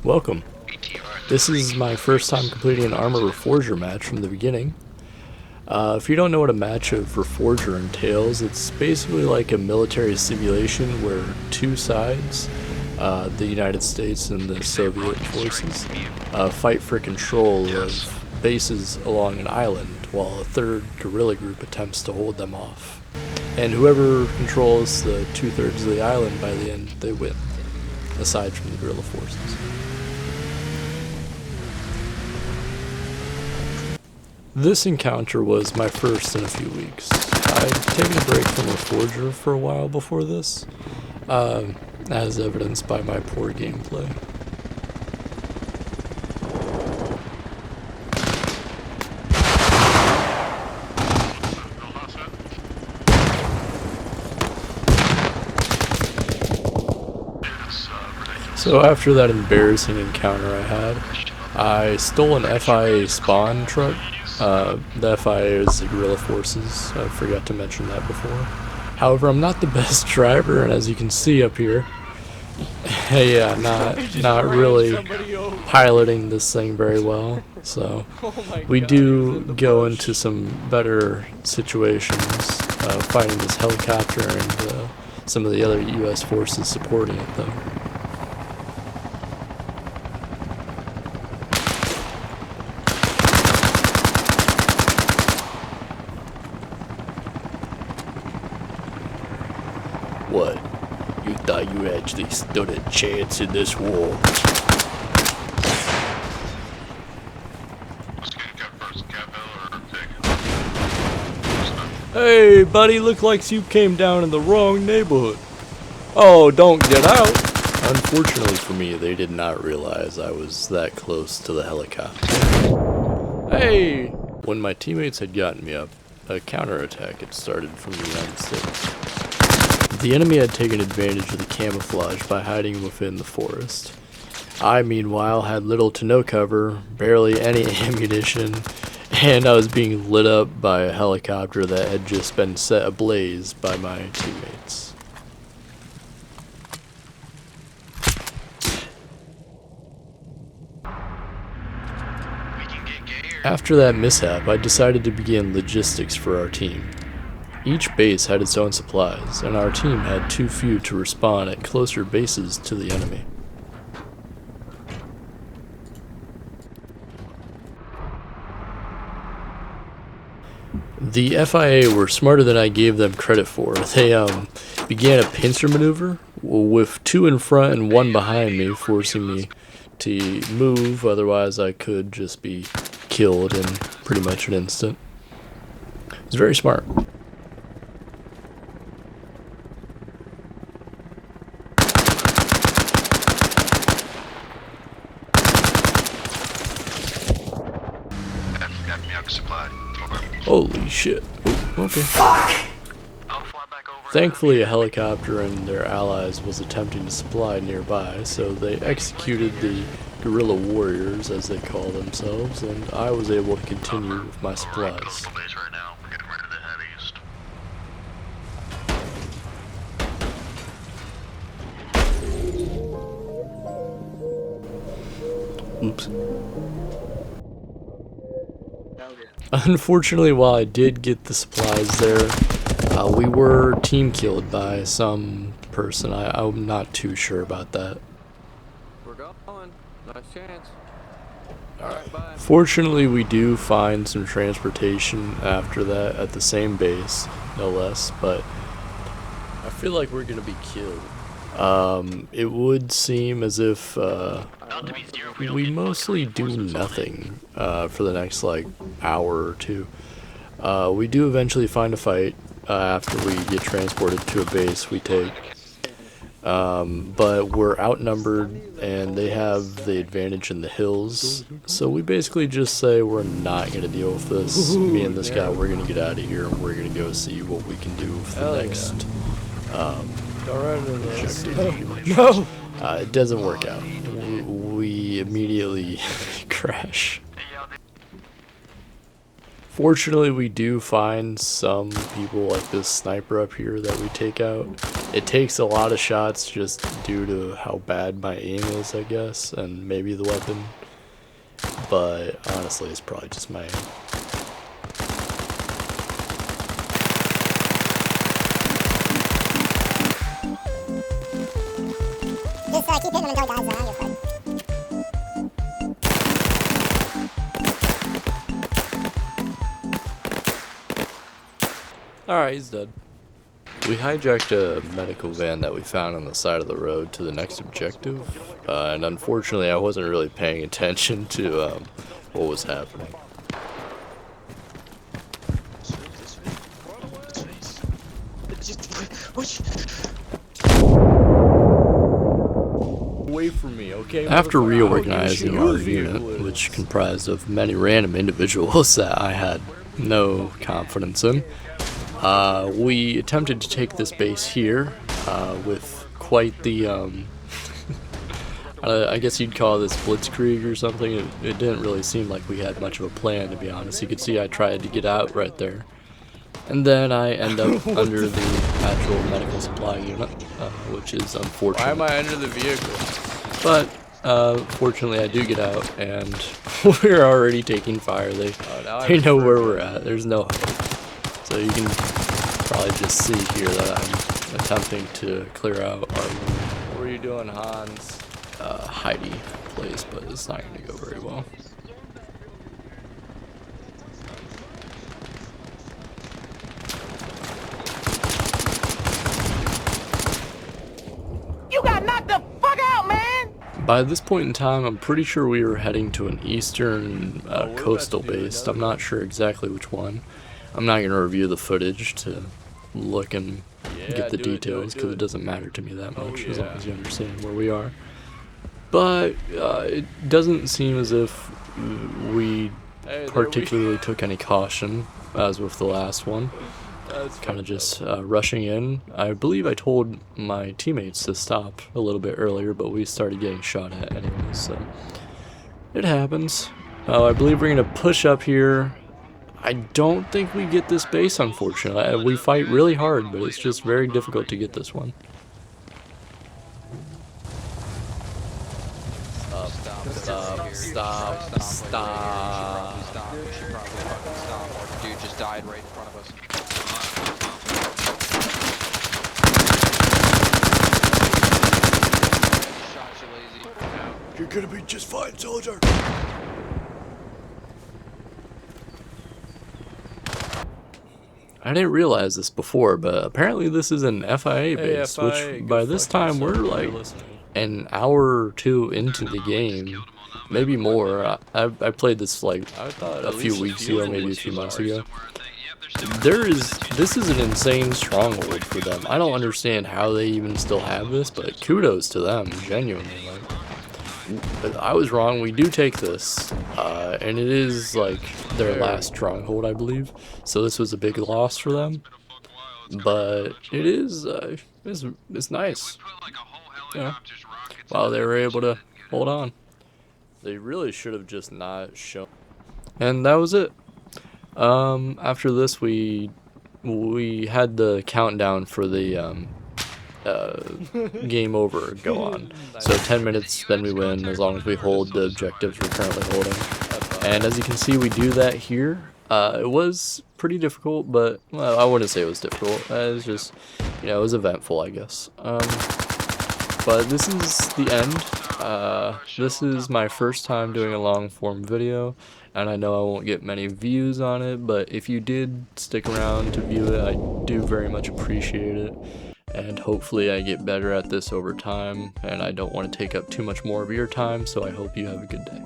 Welcome. This is my first time completing an Arma Reforger match from the beginning. If you don't know what a match of Reforger entails, it's basically like a military simulation where two sides, the United States and the Soviet forces, fight for control of bases along an island, while a third guerrilla group attempts to hold them off. And whoever controls the 2/3 of the island by the end, they win, aside from the guerrilla forces. This encounter was my first in a few weeks. I'd taken a break from Reforger for a while before this, as evidenced by my poor gameplay. So after that embarrassing encounter I had, I stole an FIA spawn truck. The FIA is the guerrilla forces. I forgot to mention that before. However, I'm not the best driver, and as you can see up here, yeah, not really piloting this thing very well. So we do go into some better situations fighting this helicopter and some of the other U.S. forces supporting it, though. What? You thought you actually stood a chance in this war? Hey, buddy, look like you came down in the wrong neighborhood. Oh, don't get out. Unfortunately for me, they did not realize I was that close to the helicopter. Hey! When my teammates had gotten me up, a counterattack had started from the United States. The enemy had taken advantage of the camouflage by hiding within the forest. I, meanwhile, had little to no cover, barely any ammunition, and I was being lit up by a helicopter that had just been set ablaze by my teammates. After that mishap, I decided to begin logistics for our team. Each base had its own supplies, and our team had too few to respawn at closer bases to the enemy. The FIA were smarter than I gave them credit for. They began a pincer maneuver with two in front and one behind me, forcing me to move, otherwise I could just be killed in pretty much an instant. It was very smart. Holy shit. Ooh, okay. Thankfully, a helicopter and their allies was attempting to supply nearby, so they executed the guerrilla warriors, as they call themselves, and I was able to continue with my supplies. Oops. Unfortunately, while I did get the supplies there, we were team killed by some person. I'm not too sure about that. We're going. Nice chance. Alright, bye. Fortunately, we do find some transportation after that at the same base, no less, but I feel like we're gonna be killed. It would seem as if we mostly do nothing for the next like hour or two. We do eventually find a fight after we get transported to a base we take, but we're outnumbered and they have the advantage in the hills, so we basically just say we're not going to deal with this. Me and this guy, we're going to get out of here and we're going to go see what we can do with the next objective. No! It doesn't work out. We immediately crash. Fortunately, we do find some people like this sniper up here that we take out. It takes a lot of shots just due to how bad my aim is, I guess, and maybe the weapon. But honestly, it's probably just my aim. Just keep hitting them and don't die, you're fine. Alright, he's dead. We hijacked a medical van that we found on the side of the road to the next objective, and unfortunately I wasn't really paying attention to what was happening. Away from me, okay? After reorganizing our unit, which comprised of many random individuals that I had no confidence in, we attempted to take this base here with quite the, I guess you'd call this blitzkrieg or something. It didn't really seem like we had much of a plan, to be honest. You could see I tried to get out right there. And then I end up under the actual medical supply unit, which is unfortunate. Why am I under the vehicle? But fortunately I do get out, and we're already taking fire. They know where we're at. There's no hope. So you can probably just see here that I'm attempting to clear out our room. What are you doing, Hans? Hidey place, but it's not going to go very well. You got knocked the fuck out, man! By this point in time, I'm pretty sure we were heading to an eastern coastal base. I'm not sure exactly which one. I'm not going to review the footage to look and get the details because it doesn't matter to me that much as long as you understand where we are. But it doesn't seem as if we particularly took any caution as with the last one. Kind of just rushing in. I believe I told my teammates to stop a little bit earlier, but we started getting shot at anyway, so it happens. I believe we're going to push up here. I don't think we get this base, unfortunately. We fight really hard, but it's just very difficult to get this one. Stop. We should probably fucking stop. Our dude just died right in front of us. Shot you lazy. You're gonna be just fine, soldier. I didn't realize this before, but apparently this is an FIA base, which by this time we're like an hour or two into the game, maybe more. I played this like a few weeks ago, maybe a few months ago. This is an insane stronghold for them. I don't understand how they even still have this, but kudos to them, genuinely. Like, I was wrong. We do take this, and it is like their last stronghold, I believe. So this was a big loss for them, but it is it's nice. Yeah. Wow, they were able to hold on. They really should have just not shown. And that was it. After this, we had the countdown for the game over go on. So 10 minutes, then we win, as long as we hold the objectives we're currently holding. And as you can see, we do that here. It was pretty difficult, but, well, I wouldn't say it was difficult. It was just, you know, it was eventful, I guess. But this is the end. This is my first time doing a long form video, and I know I won't get many views on it, but if you did stick around to view it, I do very much appreciate it. And hopefully I get better at this over time, and I don't want to take up too much more of your time, so I hope you have a good day.